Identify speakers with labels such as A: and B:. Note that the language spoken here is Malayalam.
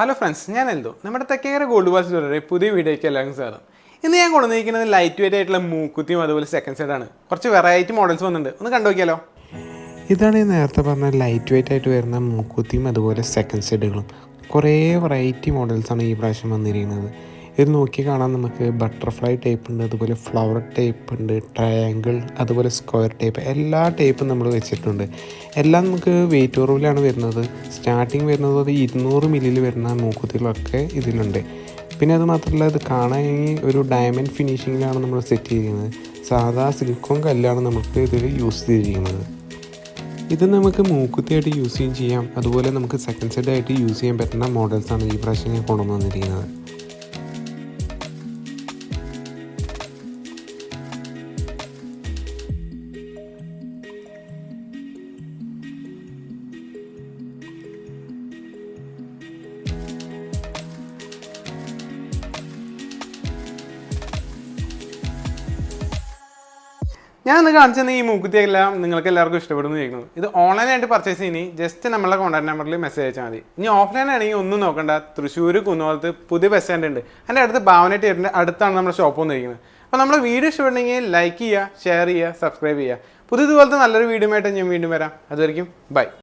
A: ഹലോ ഫ്രണ്ട്സ്, ഞാൻ എൽദോ. നമ്മുടെ തെക്കേക്കര ഗോൾഡ് വാച്ച് ജ്വല്ലറി പുതിയ വീഡിയോയ്ക്ക് എല്ലാവർക്കും സ്വാഗതം. ഇന്ന് ഞാൻ കൊണ്ടുവന്നിരിക്കുന്നത് ലൈറ്റ് വെയിറ്റ് ആയിട്ടുള്ള മൂക്കുത്തിയും അതുപോലെ സെക്കൻഡ് സൈഡാണ്. കുറച്ച് വെറൈറ്റി മോഡൽസ് വന്നിട്ടുണ്ട്, ഒന്ന് കണ്ടുനോക്കിയാലോ.
B: ഇതാണ് ഈ നേരത്തെ പറഞ്ഞ ലൈറ്റ് വെയിറ്റ് ആയിട്ട് വരുന്ന മൂക്കുത്തിയും അതുപോലെ സെക്കൻഡ് സൈഡുകളും. കുറേ വെറൈറ്റി മോഡൽസാണ് ഈ പ്രാവശ്യം വന്നിരിക്കുന്നത്. ഇത് നോക്കി കാണാൻ നമുക്ക് ബട്ടർഫ്ലൈ ടൈപ്പ് ഉണ്ട്, അതുപോലെ ഫ്ലവർ ടൈപ്പ് ഉണ്ട്, ട്രയാങ്കിൾ, അതുപോലെ സ്ക്വയർ ടൈപ്പ്, എല്ലാ ടൈപ്പും നമ്മൾ വെച്ചിട്ടുണ്ട്. എല്ലാം നമുക്ക് വെയിറ്റ് കുറവിലാണ് വരുന്നത്. സ്റ്റാർട്ടിങ് വരുന്നത് ഒരു 200 മില്ലിയിൽ വരുന്ന മൂക്കുത്തികളൊക്കെ ഇതിലുണ്ട്. പിന്നെ അത് മാത്രമല്ല, ഇത് കാണാൻ ഒരു ഡയമണ്ട് ഫിനിഷിങ്ങിലാണ് നമ്മൾ സെറ്റ് ചെയ്തിരിക്കുന്നത്. സാധാ സിലിക്കോൺ കല്ലാണ് നമുക്ക് ഇതിൽ യൂസ് ചെയ്തിരിക്കുന്നത്. ഇത് നമുക്ക് മൂക്കുത്തിയായിട്ട് യൂസ് ചെയ്യാം, അതുപോലെ നമുക്ക് സെക്കൻഡ് സൈഡായിട്ട് യൂസ് ചെയ്യാൻ പറ്റുന്ന മോഡൽസാണ് ഈ പ്രാവശ്യം ഞാൻ കൊണ്ടുവന്ന് വന്നിരിക്കുന്നത്.
A: ഞാൻ ഇന്ന് കാണിച്ചെന്ന് ഈ മൂക്കുത്തിയെല്ലാം നിങ്ങൾക്ക് എല്ലാവർക്കും ഇഷ്ടപ്പെടുന്നു ചെയ്യുന്നു. ഇത് ഓൺലൈനായിട്ട് പർച്ചേസ് ചെയ്യുന്ന ജസ്റ്റ് നമ്മളെ കോൺടാക്ട് നമ്പറിൽ മെസ്സേജ് അയച്ചാൽ മതി. ഇനി ഓഫ്ലൈൻ ആണെങ്കിൽ ഒന്നും നോക്കണ്ട, തൃശ്ശൂർ കുന്നോളത്ത് പുതിയ ബസ് സ്റ്റാൻഡ് ഉണ്ട്, അതിൻ്റെ അടുത്ത് ഭാവന തിയേറ്ററിൻ്റെ അടുത്താണ് നമ്മുടെ ഷോപ്പ് വന്നിരിക്കുന്നത്. അപ്പോൾ നമ്മൾ വീഡിയോ ഇഷ്ടപ്പെടുന്നെങ്കിൽ ലൈക്ക് ചെയ്യുക, ഷെയർ ചെയ്യുക, സബ്സ്ക്രൈബ് ചെയ്യുക. പുതിയതുപോലത്തെ നല്ലൊരു വീഡിയോ ആയിട്ട് ഞാൻ വീണ്ടും വരാം. അതുവരെയും ബൈ.